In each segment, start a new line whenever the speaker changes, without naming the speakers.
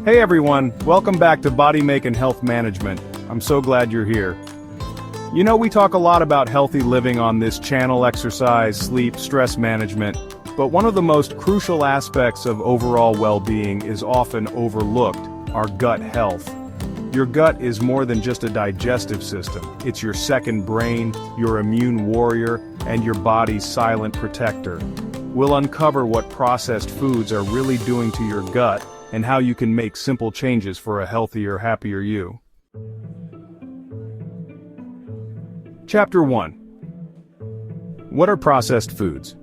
Hey everyone, welcome back to Body Make and Health Management. I'm so glad you're here. You know, we talk a lot about healthy living on this channel: exercise, sleep, stress management, but one of the most crucial aspects of overall well-being is often overlooked: our gut health. Your gut is more than just a digestive system. It's your second brain, your immune warrior, and your body's silent protector. We'll uncover what processed foods are really doing to your gut, and how you can make simple changes for a healthier, happier you. Chapter 1. What are processed foods?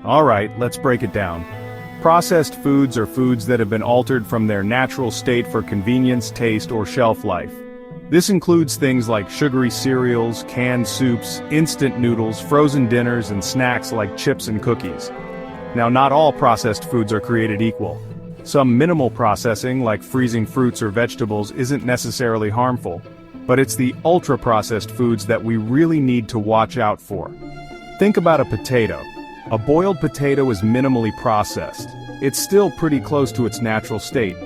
Alright, let's break it down. Processed foods are foods that have been altered from their natural state for convenience, taste, or shelf life. This includes things like sugary cereals, canned soups, instant noodles, frozen dinners, and snacks like chips and cookies. Now, not all processed foods are created equal. Some minimal processing, like freezing fruits or vegetables, isn't necessarily harmful, but it's the ultra-processed foods that we really need to watch out for. Think about a potato. A boiled potato is minimally processed. It's still pretty close to its natural state,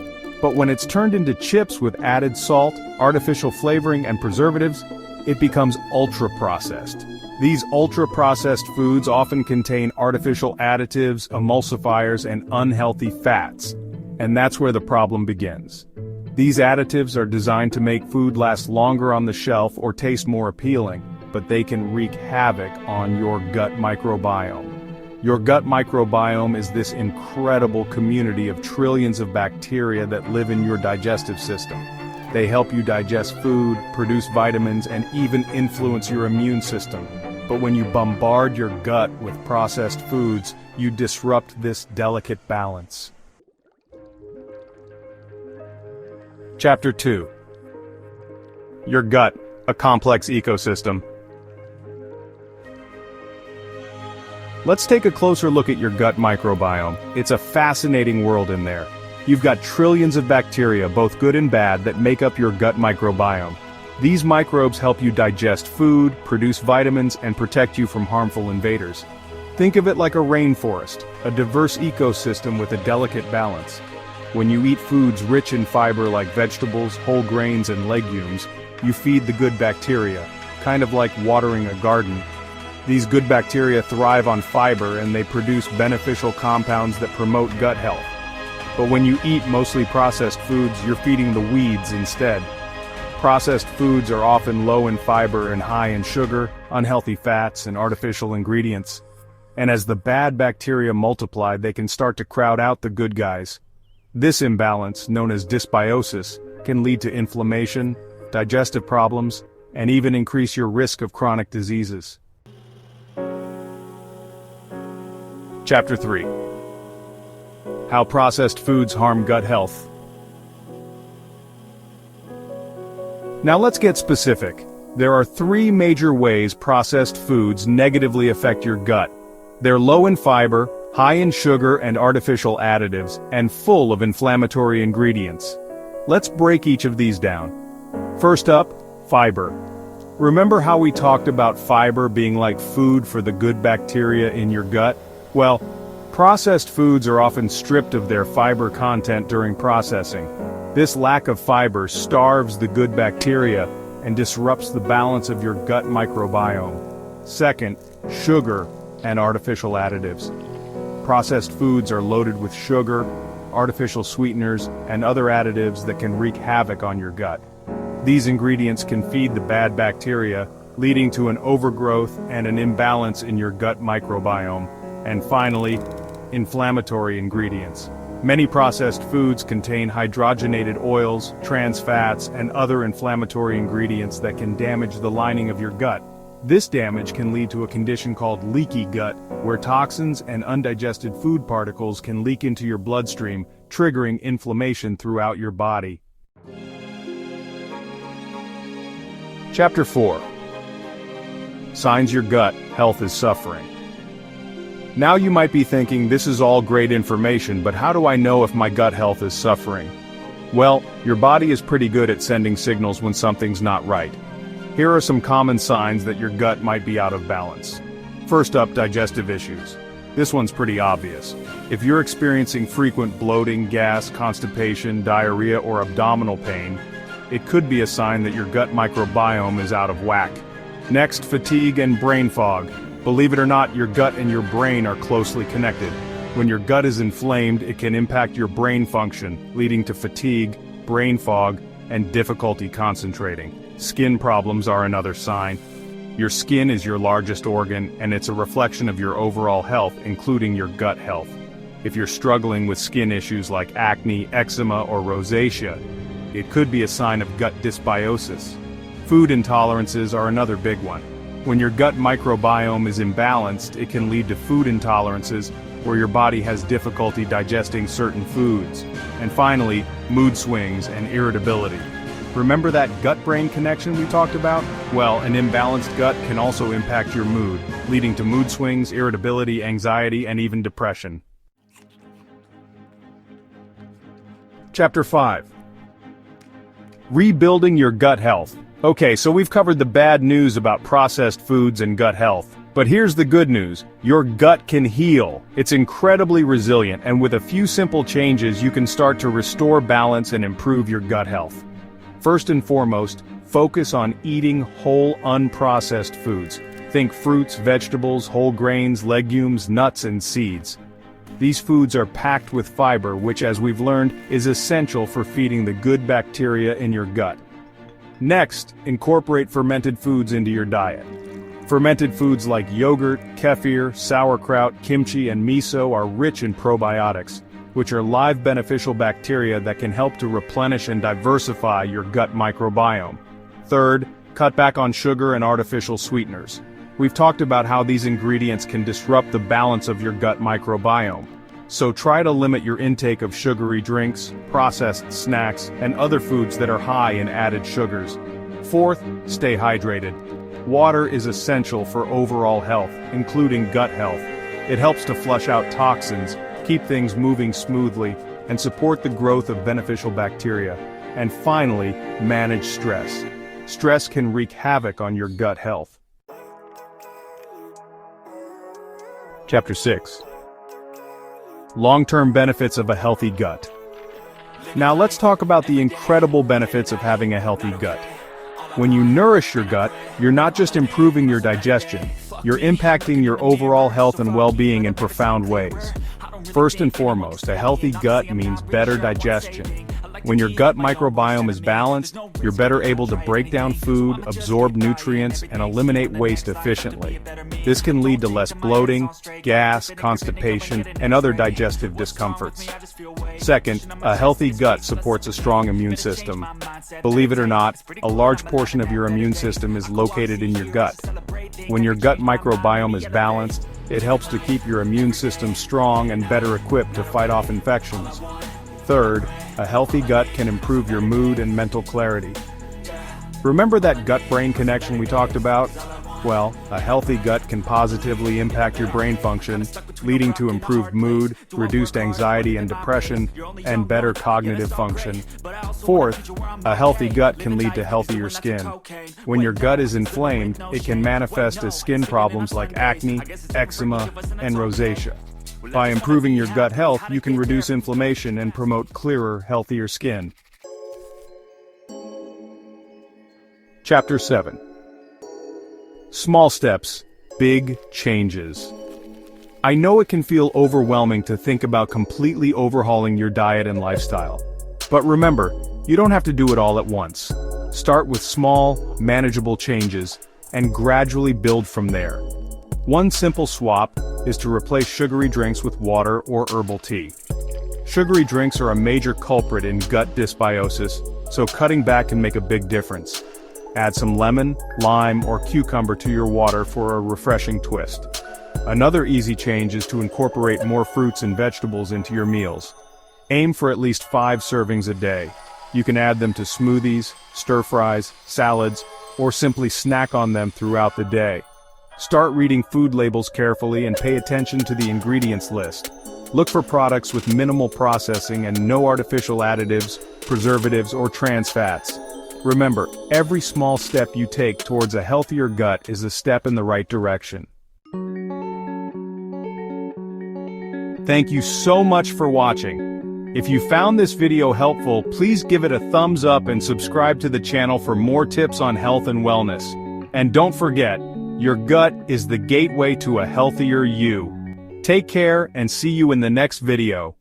but when it's turned into chips with added salt, artificial flavoring, and preservatives, it becomes ultra-processed. These ultra-processed foods often contain artificial additives, emulsifiers, and unhealthy fats. And that's where the problem begins. These additives are designed to make food last longer on the shelf or taste more appealing, but they can wreak havoc on your gut microbiome. Your gut microbiome is this incredible community of trillions of bacteria that live in your digestive system. They help you digest food, produce vitamins, and even influence your immune system. But when you bombard your gut with processed foods, you disrupt this delicate balance. Chapter 2. Your gut, a complex ecosystem. Let's take a closer look at your gut microbiome. It's a fascinating world in there. You've got trillions of bacteria, both good and bad, that make up your gut microbiome. These microbes help you digest food, produce vitamins, and protect you from harmful invaders. Think of it like a rainforest, a diverse ecosystem with a delicate balance. When you eat foods rich in fiber like vegetables, whole grains, and legumes, you feed the good bacteria, kind of like watering a garden. These good bacteria thrive on fiber, and they produce beneficial compounds that promote gut health. But when you eat mostly processed foods, you're feeding the weeds instead. Processed foods are often low in fiber and high in sugar, unhealthy fats, and artificial ingredients. And as the bad bacteria multiply, they can start to crowd out the good guys. This imbalance, known as dysbiosis, can lead to inflammation, digestive problems, and even increase your risk of chronic diseases. Chapter 3. How processed foods harm gut health. Now let's get specific. There are 3 major ways processed foods negatively affect your gut. They're low in fiber, high in sugar and artificial additives, and full of inflammatory ingredients. Let's break each of these down. First up, fiber. Remember how we talked about fiber being like food for the good bacteria in your gut? Well, processed foods are often stripped of their fiber content during processing. This lack of fiber starves the good bacteria and disrupts the balance of your gut microbiome. Second, sugar and artificial additives. Processed foods are loaded with sugar, artificial sweeteners, and other additives that can wreak havoc on your gut. These ingredients can feed the bad bacteria, leading to an overgrowth and an imbalance in your gut microbiome. And finally, inflammatory ingredients. Many processed foods contain hydrogenated oils, trans fats, and other inflammatory ingredients that can damage the lining of your gut. This damage can lead to a condition called leaky gut, where toxins and undigested food particles can leak into your bloodstream, triggering inflammation throughout your body. Chapter 4. Signs your gut health is suffering. Now you might be thinking, this is all great information, but how do I know if my gut health is suffering? Well, your body is pretty good at sending signals when something's not right. Here are some common signs that your gut might be out of balance. First up, digestive issues. This one's pretty obvious. If you're experiencing frequent bloating, gas, constipation, diarrhea, or abdominal pain, it could be a sign that your gut microbiome is out of whack. Next, fatigue and brain fog. Believe it or not, your gut and your brain are closely connected. When your gut is inflamed, it can impact your brain function, leading to fatigue, brain fog, and difficulty concentrating. Skin problems are another sign. Your skin is your largest organ, and it's a reflection of your overall health, including your gut health. If you're struggling with skin issues like acne, eczema, or rosacea, it could be a sign of gut dysbiosis. Food intolerances are another big one. When your gut microbiome is imbalanced, it can lead to food intolerances, where your body has difficulty digesting certain foods. And finally, mood swings and irritability. Remember that gut-brain connection we talked about? Well, an imbalanced gut can also impact your mood, leading to mood swings, irritability, anxiety, and even depression. Chapter 5. Rebuilding your gut health. Okay, so we've covered the bad news about processed foods and gut health. But here's the good news. Your gut can heal. It's incredibly resilient, and with a few simple changes you can start to restore balance and improve your gut health. First and foremost, focus on eating whole, unprocessed foods. Think fruits, vegetables, whole grains, legumes, nuts, and seeds. These foods are packed with fiber, which, as we've learned, is essential for feeding the good bacteria in your gut. Next, incorporate fermented foods into your diet. Fermented foods like yogurt, kefir, sauerkraut, kimchi, and miso are rich in probiotics, which are live beneficial bacteria that can help to replenish and diversify your gut microbiome. Third, cut back on sugar and artificial sweeteners. We've talked about how these ingredients can disrupt the balance of your gut microbiome. So try to limit your intake of sugary drinks, processed snacks, and other foods that are high in added sugars. Fourth, stay hydrated. Water is essential for overall health, including gut health. It helps to flush out toxins, keep things moving smoothly, and support the growth of beneficial bacteria. And finally, manage stress. Stress can wreak havoc on your gut health. Chapter 6. Long-term benefits of a healthy gut. Now let's talk about the incredible benefits of having a healthy gut. When you nourish your gut, you're not just improving your digestion, you're impacting your overall health and well-being in profound ways. First and foremost, a healthy gut means better digestion. When your gut microbiome is balanced, you're better able to break down food, absorb nutrients, and eliminate waste efficiently. This can lead to less bloating, gas, constipation, and other digestive discomforts. Second, a healthy gut supports a strong immune system. Believe it or not, a large portion of your immune system is located in your gut. When your gut microbiome is balanced, it helps to keep your immune system strong and better equipped to fight off infections. Third, a healthy gut can improve your mood and mental clarity. Remember that gut-brain connection we talked about? Well, a healthy gut can positively impact your brain function, leading to improved mood, reduced anxiety and depression, and better cognitive function. Fourth, a healthy gut can lead to healthier skin. When your gut is inflamed, it can manifest as skin problems like acne, eczema, and rosacea. By improving your gut health, you can reduce inflammation and promote clearer, healthier skin. Chapter 7. Small steps, big changes. I know it can feel overwhelming to think about completely overhauling your diet and lifestyle. But remember, you don't have to do it all at once. Start with small, manageable changes, and gradually build from there. One simple swap is to replace sugary drinks with water or herbal tea. Sugary drinks are a major culprit in gut dysbiosis, so cutting back can make a big difference. Add some lemon, lime, or cucumber to your water for a refreshing twist. Another easy change is to incorporate more fruits and vegetables into your meals. Aim for at least 5 servings a day. You can add them to smoothies, stir-fries, salads, or simply snack on them throughout the day. Start reading food labels carefully and pay attention to the ingredients list. Look for products with minimal processing and no artificial additives, preservatives, or trans fats. Remember, every small step you take towards a healthier gut is a step in the right direction. Thank you so much for watching. If you found this video helpful, please give it a thumbs up and subscribe to the channel for more tips on health and wellness. And don't forget, your gut is the gateway to a healthier you. Take care and see you in the next video.